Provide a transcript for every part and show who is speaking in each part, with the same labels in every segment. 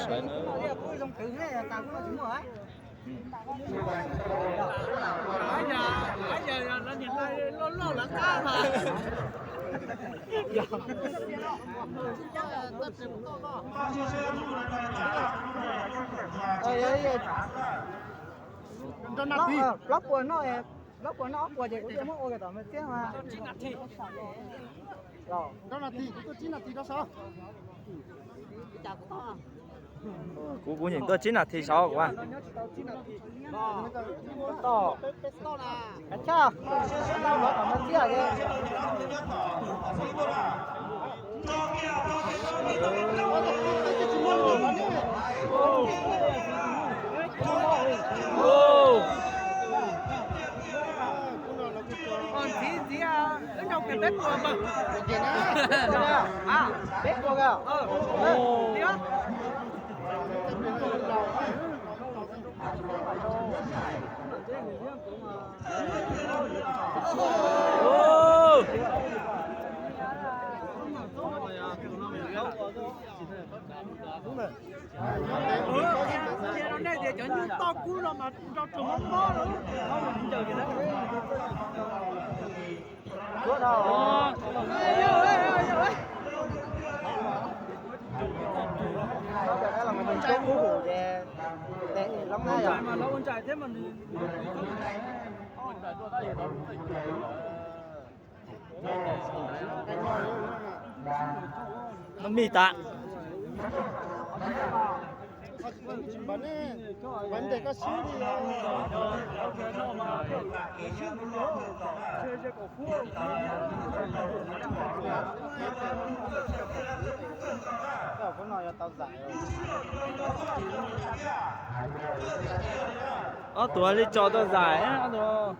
Speaker 1: phải nữa.
Speaker 2: Nãy giờ nó nhìn đây nó là cá mà.
Speaker 3: Lóc của nó của gì cũng chưa mất cái tao mới tiếc mà. Rồi, đó là thì cũng 9 nathi đó sao?
Speaker 1: Cú nhìn tôi 9 nathi sao quá.
Speaker 3: To. अच्छा. Tao nói tao mới tiếc vậy.
Speaker 2: Còn gì à? Ở đâu cái bếp của mà.
Speaker 3: À, bếp của kìa.
Speaker 2: Đi á. Nó đây để cho những to cú là mà cho trùng không có nữa. Không chờ gì đó.
Speaker 3: Chúa đâu? Đó là mình chốt cú hủ về lắm đấy rồi.
Speaker 2: Mà lâu con chạy thế mà
Speaker 1: Nó mì tạ.
Speaker 3: Vấn đề có xíu đi con nói tao giải rồi.
Speaker 1: Tuổi đi cho tôi giải á rồi.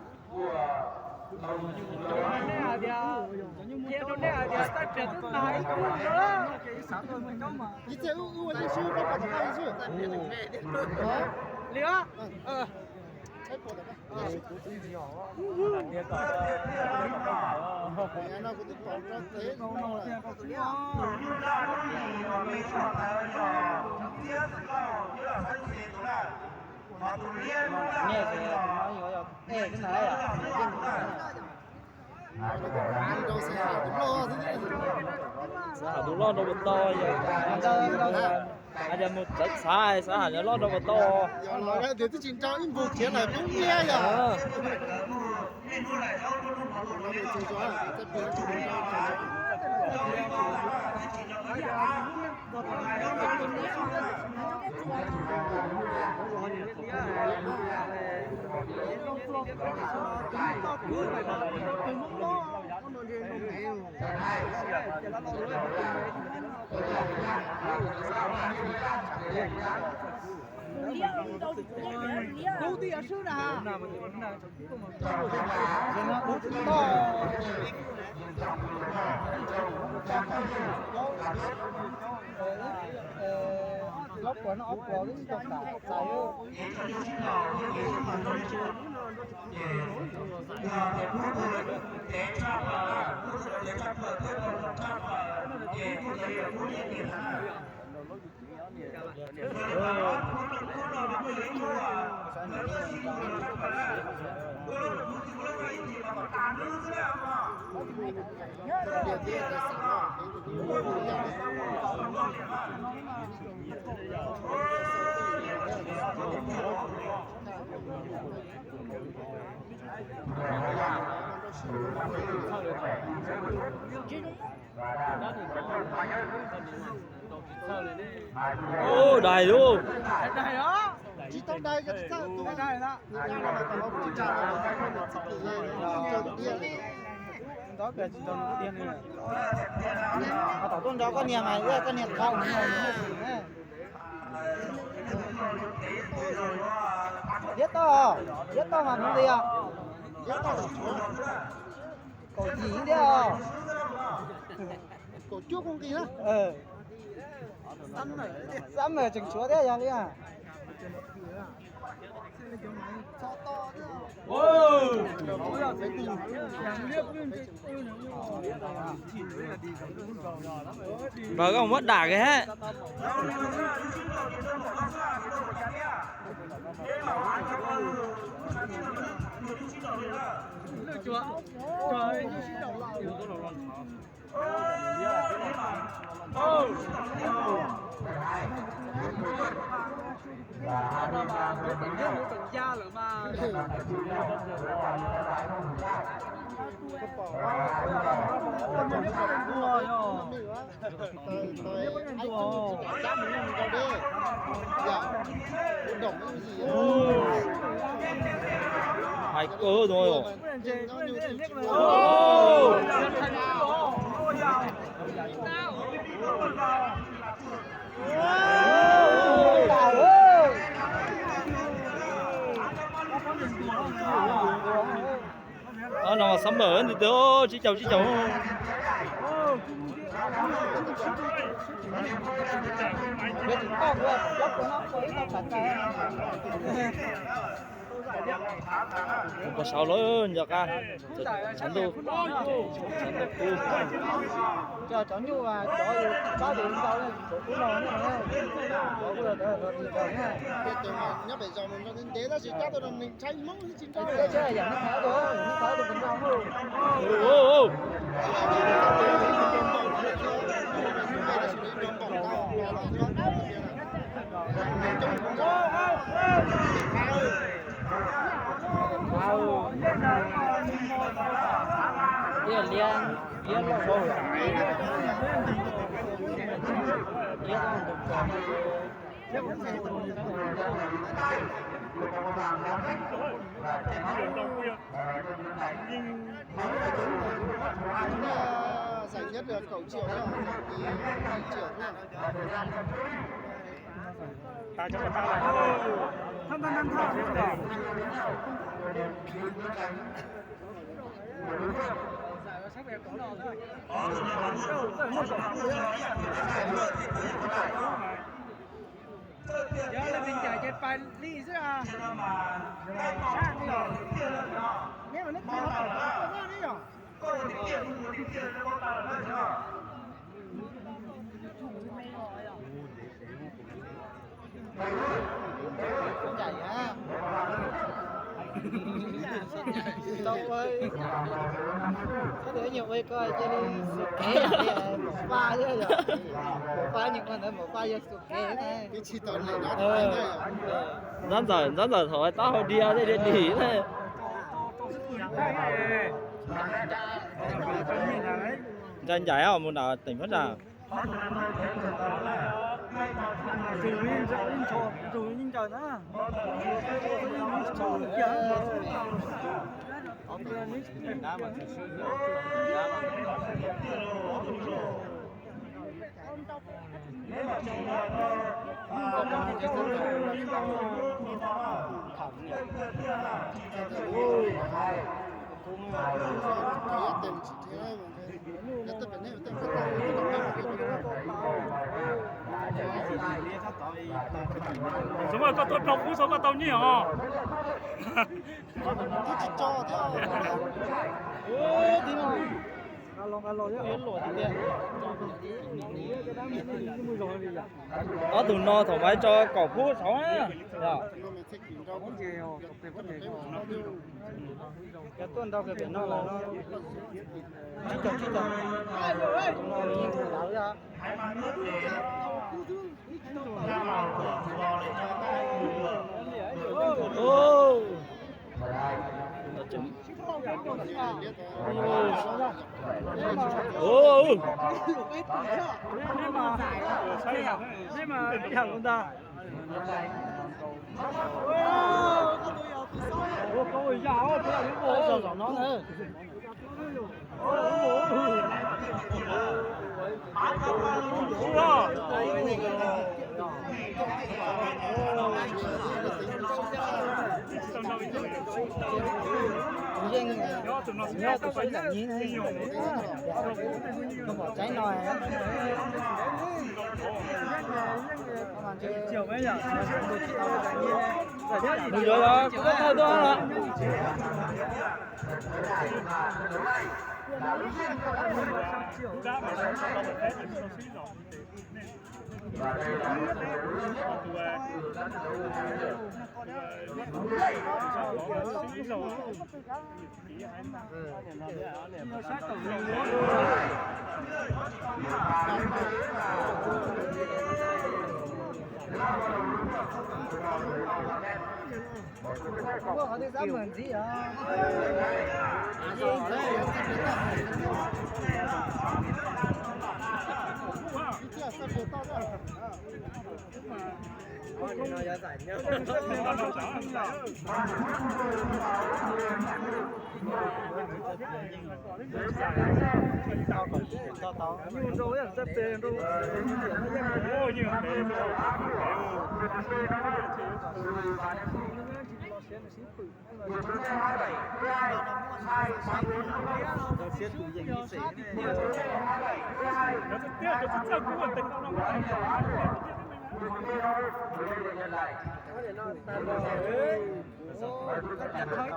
Speaker 3: 이제 우원이 수업까지 가야지.
Speaker 2: Liễu.
Speaker 3: nó cũng tiếp tục cho thế không đâu nghe thì nói gì vậy? Ê cái này à? Đâu sẽ hả đúng lo thế
Speaker 1: Xã đủ lo đâu có to vậy. Anh em một đất sai xã hả lo đâu có to.
Speaker 3: nói ra thì tôi chính cho im vụ kia là không nghe nhở.
Speaker 2: Đâu thì ở xứ nào?
Speaker 3: Lóc của nó ốc của cái tàu tàu
Speaker 1: Ô đầy luôn.
Speaker 2: Đây đó.
Speaker 3: chỉ tao đây cái sao tụi
Speaker 2: Đây đó.
Speaker 3: đó cái chỉ tao tiền này tao tôn đó có niềm này có niềm không biết to mà không gì à cổ gì đấy à cổ chuốc không gì đó sắm rồi chừng chúa thế à đi à
Speaker 1: Vâng, ông mất đả cái hết.
Speaker 2: Trời gia nữa mà
Speaker 1: Hai cơ rồi. Nó sắm mở thì tớ chỉ chào không có sao lớn giờ ca chắn đâu
Speaker 3: cho chọn như là có điện đâu chỗ của nó nữa chỗ của nó nhớ bây giờ mình cho kinh tế đó sự chắc tôi mình cháy mất chính đó chứ là dạng nó khá thôi nó khá tôi cũng không luôn Liên liên là rồi. Giải nhất được cậu triệu đó, triệu nha.
Speaker 2: ta cho người ta là thân giờ là tình trạng trên bài lý chứ à sang đi rồi nếu mà nước kia nó ra đi rồi
Speaker 3: Con chạy hả? Đâu ơi. Có thể nhiều người coi cho đi sụp kế này một pha chứ rồi. Một pha nhưng mà nói một pha cho sụp kế này. Cái chi tồn này nó
Speaker 1: dán dở thôi tao hồi đi đây đi này danh giải ở một nào tỉnh phát nào
Speaker 2: dù nhìn trời nó
Speaker 4: chúng tôi có tốt độc phú số có tàu nhiều
Speaker 1: có tụi nó thoải mái cho cỏ phú sáu á
Speaker 3: cái tuần đâu cái biển nó là nó chỉ chồng nó nhìn thử đảo ra
Speaker 1: ô
Speaker 2: thế mà đi hàng con ta có người giàu thế là những bộ
Speaker 3: giỏ nó nữa nhớ tôi phải là nhìn hay không bỏ cháy nồi
Speaker 2: chiều mấy giờ
Speaker 1: được rồi có thôi đó là
Speaker 3: Có họ đi dám mình gì à?
Speaker 2: nhưng rồi là rất tiền đâu thôi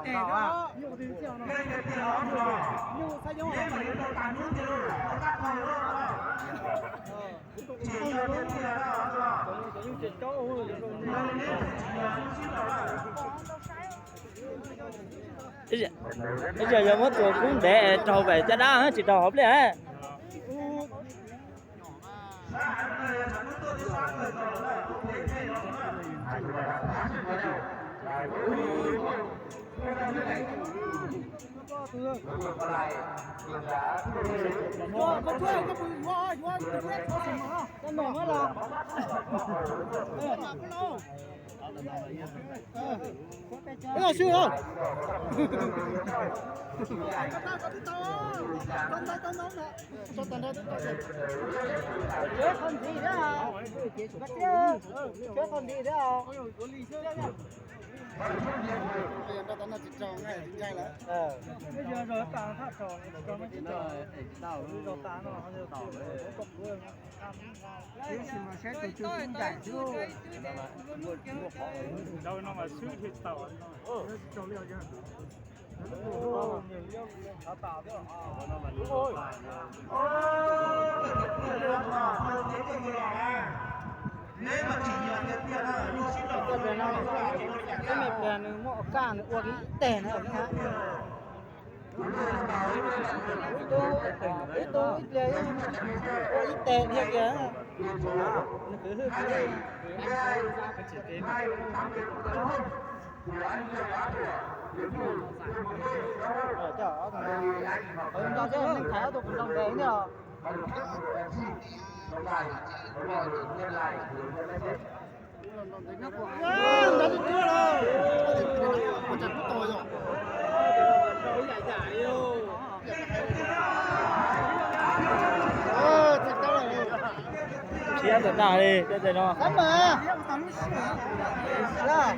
Speaker 2: tiền đó nhiều tiền chiều nó nhiều sai giống
Speaker 1: bây giờ giờ mất rồi cũng để trâu về cho đó chỉ trâu hợp lẽ
Speaker 3: Cái nào chưa không? Chết con gì đó hả? Chết con gì đó hả? Bây giờ ta tao chỉ tròn ngay chính trai lại.
Speaker 2: bây giờ rồi ta phát tròn rồi mới chết rồi rồi ta nó hơi tàu cục luôn thế thì mà sẽ từ từ cũng giải chứ
Speaker 4: đâu nó mà suy thì tàu
Speaker 2: tròn liệu chưa
Speaker 3: Nếu mà chỉ nhiều tiền là mua xin lỗi cái mệt đèn mọ cả nữa uống cái tiền này hả? Tôi ít lấy ít tiền thiệt kìa. Chở thằng đó chứ mình thấy tôi cũng đồng đấy nhờ. Đã được chưa đâu. Con chặt của tôi rồi. Chặt tao rồi.
Speaker 1: chị ăn thật nào đi cho nó
Speaker 3: Sắm mà. Là.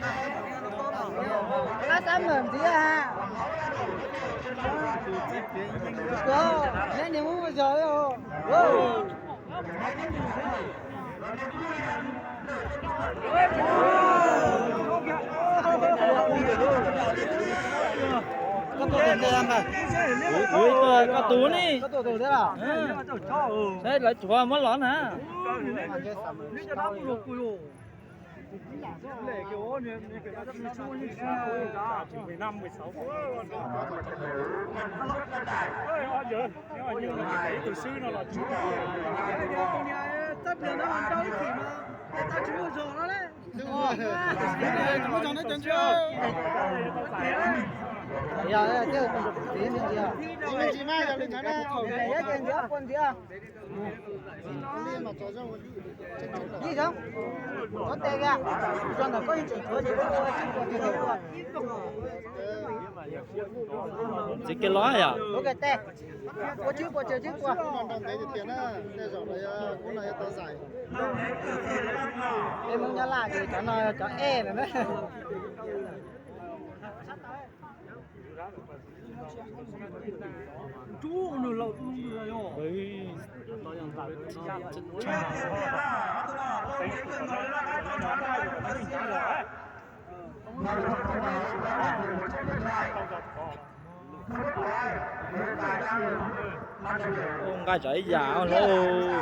Speaker 3: Lá sắm mình gì à? Đó, nên nếu muốn giờ rồi. Có tổ tiền em này.
Speaker 1: có tú đi
Speaker 3: Có tổ tiền thế nào?
Speaker 1: thế lại chùa mất lón hả
Speaker 2: nếu cho nó một cùi lệ kiểu như kiểu nó bị chua như
Speaker 4: chỉ 15 16 ơi họ giờ nếu mà như là cái từ xưa nó là chú
Speaker 2: con nhà tất nhiên nó làm đâu thì mà người ta chú rồi nó đấy
Speaker 3: Đúng rồi. Chúng cho nó chân chưa? Giờ chứ tí nữa gì à? Chị mai giờ đừng nói nè. Cái tiền gì á? Quân gì à? Gì không? Có tiền kìa. Cho nó có chuyện thôi chứ
Speaker 1: chỉ cái lói à
Speaker 3: ok tè. Có chứ qua chờ chứ qua. Em muốn nhớ lại thì cho nó cho e này đấy.
Speaker 2: chú nửa lẩu chú nửa rồi
Speaker 1: Ông cái chạy dạo luôn.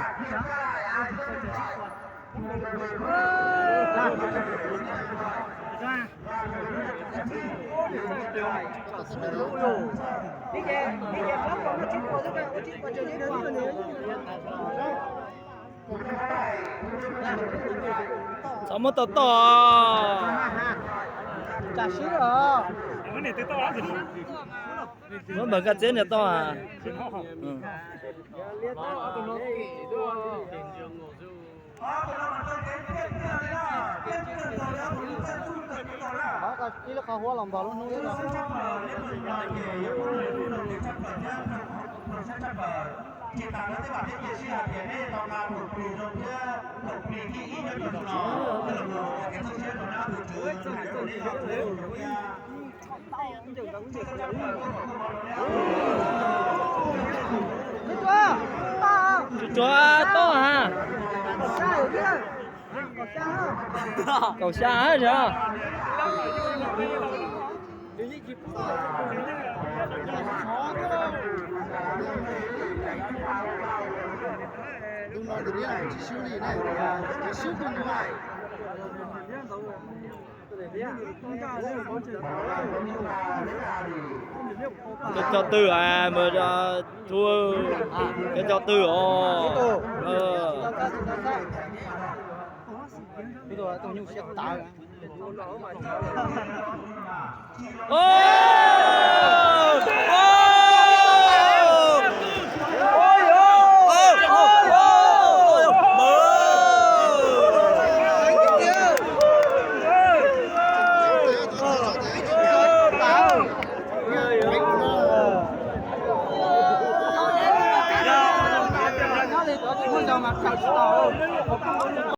Speaker 1: Sao mất to to.
Speaker 3: Trả sứ rồi.
Speaker 4: Cái này tới to lắm rồi.
Speaker 1: Nó bằng cái chế này to à? Ừ.
Speaker 3: Đó, cái chỉ là khâu hoa lòng bò luôn nuôi rồi.
Speaker 5: chỉ tặng nó tới bản thiết kế là tiền đấy tàu nào của tùy rồi kia tổng tùy kỹ nó được nó được rồi cái thông tin của nó được chứa từ cái đồ đi học đấy
Speaker 1: Cho to hả? Cầu xa hết rồi.
Speaker 3: Đừng nói được là chỉ siêu gì này, chỉ siêu cùng như vậy.
Speaker 1: Cái cho tư à mà thua cái cho tư ồ.
Speaker 3: Bây giờ tôi nhung sẽ tao.
Speaker 1: Ô!